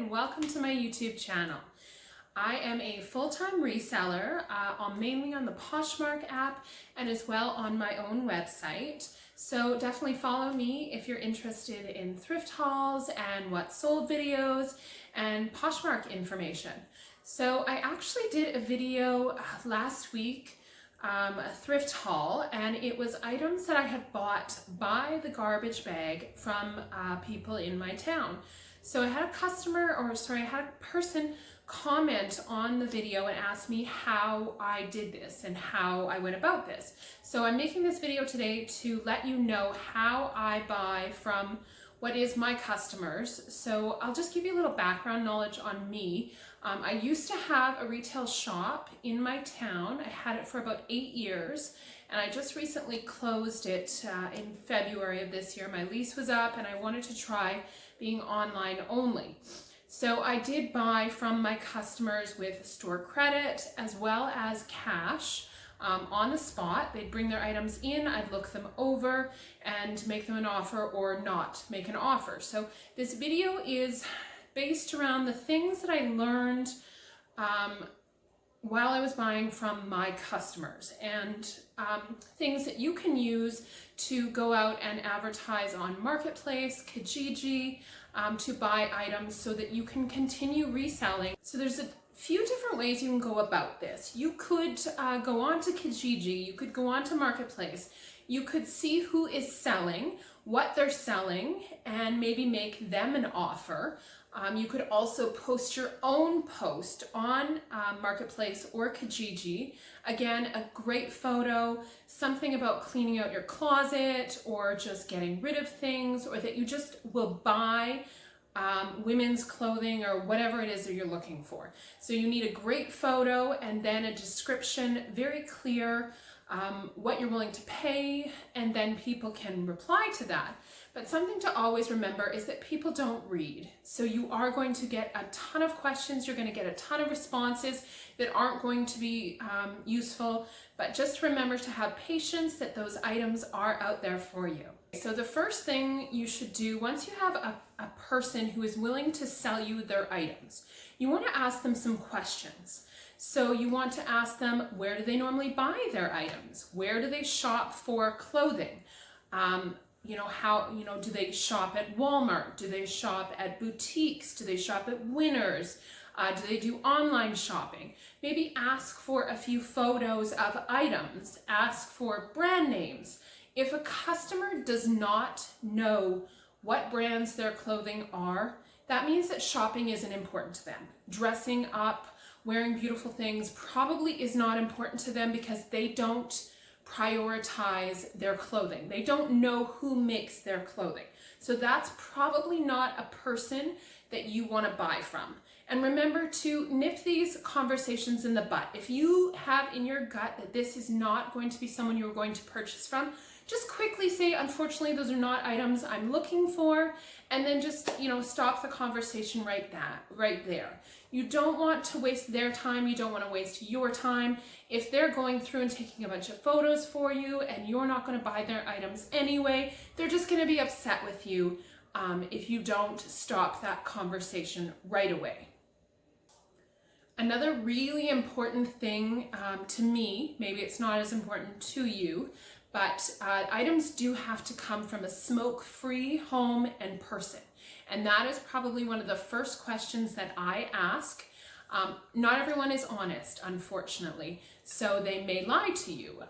and welcome to my YouTube channel. I am a full-time reseller, mainly on the Poshmark app and as well on my own website. So definitely follow me if you're interested in thrift hauls and what sold videos and Poshmark information. So I actually did a video last week, a thrift haul, and it was items that I had bought by the garbage bag from people in my town. So I had a person comment on the video and ask me how I did this and how I went about this. So I'm making this video today to let you know how I buy from what is my customers. So I'll just give you a little background knowledge on me. I used to have a retail shop in my town. I had it for about 8 years, and I just recently closed it in February of this year. My lease was up and I wanted to try being online only. So I did buy from my customers with store credit as well as cash on the spot. They'd bring their items in, I'd look them over and make them an offer or not make an offer. So this video is based around the things that I learned while I was buying from my customers, and things that you can use to go out and advertise on Marketplace, Kijiji, to buy items so that you can continue reselling. So there's a few different ways you can go about this. You could go on to Kijiji, you could go on to Marketplace, you could see who is selling, what they're selling, and maybe make them an offer. You could also post your own post on Marketplace or Kijiji. Again, a great photo, something about cleaning out your closet or just getting rid of things, or that you just will buy women's clothing or whatever it is that you're looking for. So you need a great photo and then a description, very clear, what you're willing to pay, and then people can reply to that. But something to always remember is that people don't read. So you are going to get a ton of questions, you're going to get a ton of responses that aren't going to be useful, but just remember to have patience that those items are out there for you. So the first thing you should do once you have a person who is willing to sell you their items, you want to ask them some questions. So you want to ask them, where do they normally buy their items? Where do they shop for clothing? Do they shop at Walmart? Do they shop at boutiques? Do they shop at Winners? Do they do online shopping? Maybe ask for a few photos of items. Ask for brand names. If a customer does not know what brands their clothing are, that means that shopping isn't important to them. Dressing up, wearing beautiful things probably is not important to them because they don't prioritize their clothing. They don't know who makes their clothing. So that's probably not a person that you want to buy from. And remember to nip these conversations in the bud. If you have in your gut that this is not going to be someone you're going to purchase from, just quickly say, unfortunately, those are not items I'm looking for, and then just, stop the conversation right there. You don't want to waste their time, you don't want to waste your time. If they're going through and taking a bunch of photos for you and you're not going to buy their items anyway, they're just going to be upset with you if you don't stop that conversation right away. Another really important thing to me, maybe it's not as important to you, but items do have to come from a smoke-free home and person. And that is probably one of the first questions that I ask. Not everyone is honest, unfortunately, so they may lie to you.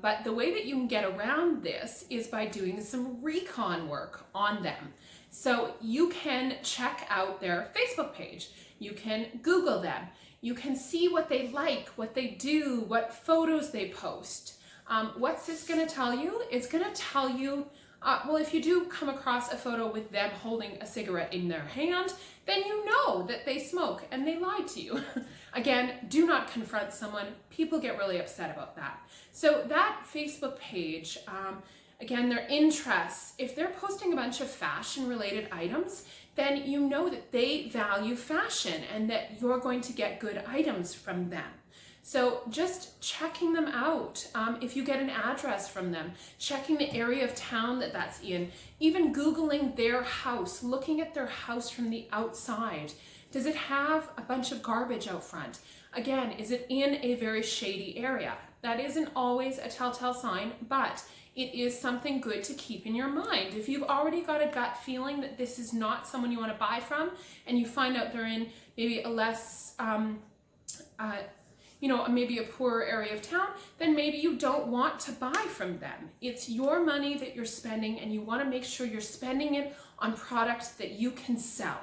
But the way that you can get around this is by doing some recon work on them. So you can check out their Facebook page. You can Google them. You can see what they like, what they do, what photos they post. What's this going to tell you? It's going to tell you, if you do come across a photo with them holding a cigarette in their hand, then you know that they smoke and they lied to you. Again, do not confront someone. People get really upset about that. So that Facebook page, again, their interests, if they're posting a bunch of fashion-related items, then you know that they value fashion and that you're going to get good items from them. So just checking them out. If you get an address from them, checking the area of town that that's in, even Googling their house, looking at their house from the outside. Does it have a bunch of garbage out front? Again, is it in a very shady area? That isn't always a telltale sign, but it is something good to keep in your mind. If you've already got a gut feeling that this is not someone you want to buy from, and you find out they're in maybe a less, maybe a poorer area of town, then maybe you don't want to buy from them. It's your money that you're spending, and you want to make sure you're spending it on products that you can sell.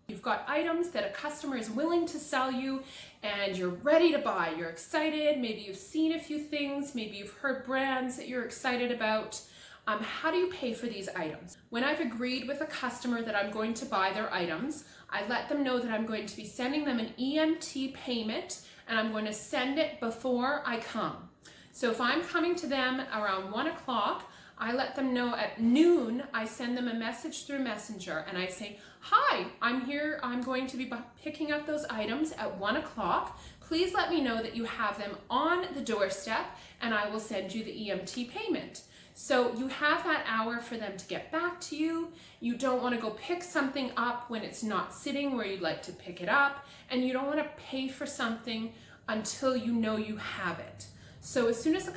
You've got items that a customer is willing to sell you and you're ready to buy. You're excited, maybe you've seen a few things, maybe you've heard brands that you're excited about. How do you pay for these items? When I've agreed with a customer that I'm going to buy their items, I let them know that I'm going to be sending them an EMT payment, and I'm going to send it before I come. So if I'm coming to them around 1 o'clock, I let them know at noon. I send them a message through Messenger and I say, hi, I'm here. I'm going to be picking up those items at 1 o'clock. Please let me know that you have them on the doorstep and I will send you the EMT payment. So you have that hour for them to get back to you. You don't want to go pick something up when it's not sitting where you'd like to pick it up, and you don't want to pay for something until you know you have it. So as soon as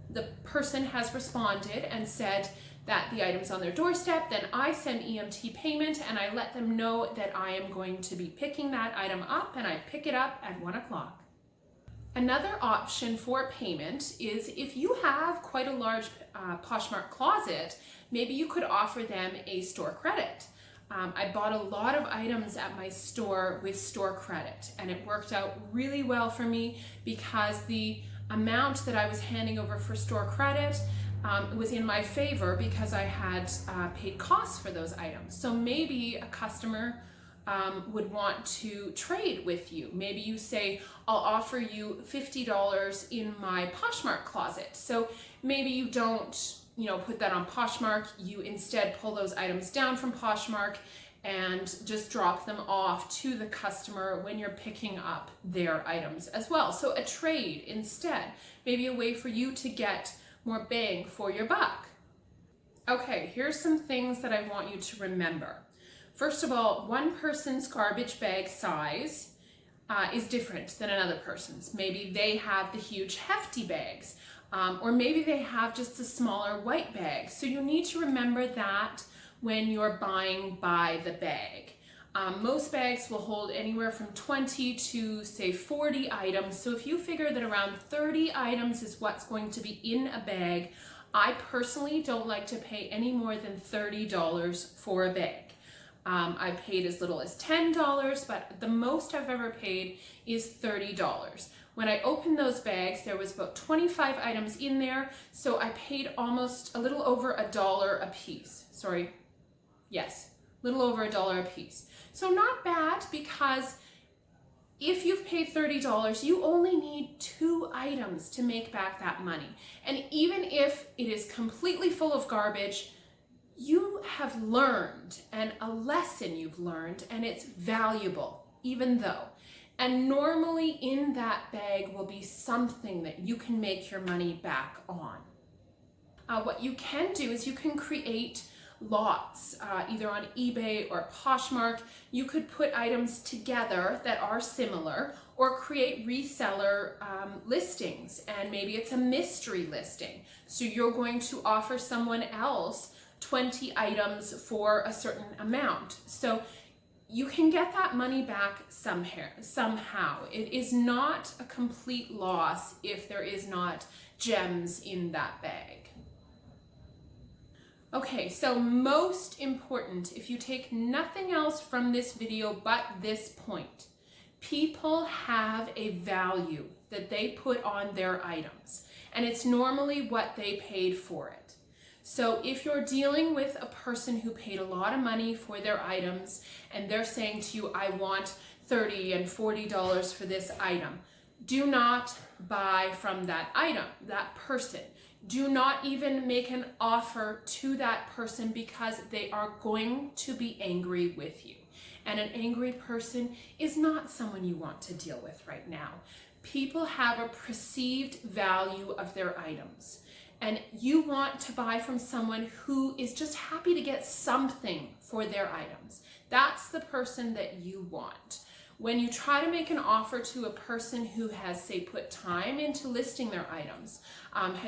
the person has responded and said that the item's on their doorstep, then I send EMT payment and I let them know that I am going to be picking that item up, and I pick it up at 1 o'clock. Another option for payment is if you have quite a large Poshmark closet, maybe you could offer them a store credit. I bought a lot of items at my store with store credit, and it worked out really well for me because the amount that I was handing over for store credit was in my favor because I had paid costs for those items. So maybe a customer would want to trade with you. Maybe you say, I'll offer you $50 in my Poshmark closet. So maybe you don't, put that on Poshmark. You instead pull those items down from Poshmark and just drop them off to the customer when you're picking up their items as well. So a trade instead, maybe a way for you to get more bang for your buck. Okay, here's some things that I want you to remember. First of all, one person's garbage bag size is different than another person's. Maybe they have the huge hefty bags, or maybe they have just a smaller white bag. So you need to remember that when you're buying by the bag. Most bags will hold anywhere from 20 to say 40 items. So if you figure that around 30 items is what's going to be in a bag, I personally don't like to pay any more than $30 for a bag. I paid as little as $10, but the most I've ever paid is $30. When I opened those bags, there was about 25 items in there, so I paid almost a little over $1 a piece. Sorry, yes, a little over $1 a piece. So not bad, because if you've paid $30, you only need 2 items to make back that money. And even if it is completely full of garbage, you have learned, and a lesson you've learned, and it's valuable, even though. And normally in that bag will be something that you can make your money back on. What you can do is you can create lots, either on eBay or Poshmark. You could put items together that are similar, or create reseller listings, and maybe it's a mystery listing. So you're going to offer someone else 20 items for a certain amount. So you can get that money back somehow. It is not a complete loss if there is not gems in that bag. Okay, so most important, if you take nothing else from this video but this point, people have a value that they put on their items, and it's normally what they paid for it. So if you're dealing with a person who paid a lot of money for their items and they're saying to you, I want $30 and $40 for this item, do not buy from that person. Do not even make an offer to that person, because they are going to be angry with you. And an angry person is not someone you want to deal with right now. People have a perceived value of their items. And you want to buy from someone who is just happy to get something for their items. That's the person that you want. When you try to make an offer to a person who has, say, put time into listing their items,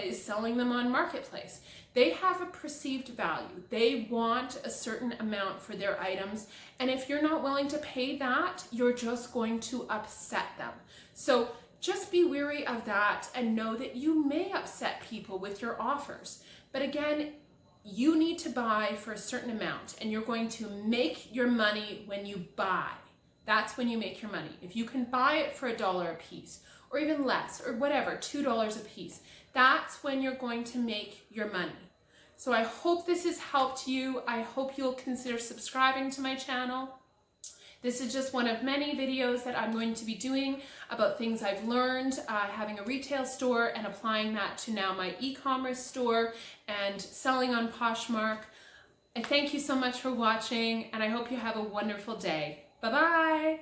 is selling them on Marketplace, they have a perceived value. They want a certain amount for their items, and if you're not willing to pay that, you're just going to upset them. So just be wary of that and know that you may upset people with your offers. But again, you need to buy for a certain amount, and you're going to make your money when you buy. That's when you make your money. If you can buy it for $1 a piece, or even less, or whatever, $2 a piece, that's when you're going to make your money. So I hope this has helped you. I hope you'll consider subscribing to my channel. This is just one of many videos that I'm going to be doing about things I've learned having a retail store and applying that to now my e-commerce store and selling on Poshmark. I thank you so much for watching, and I hope you have a wonderful day. Bye-bye.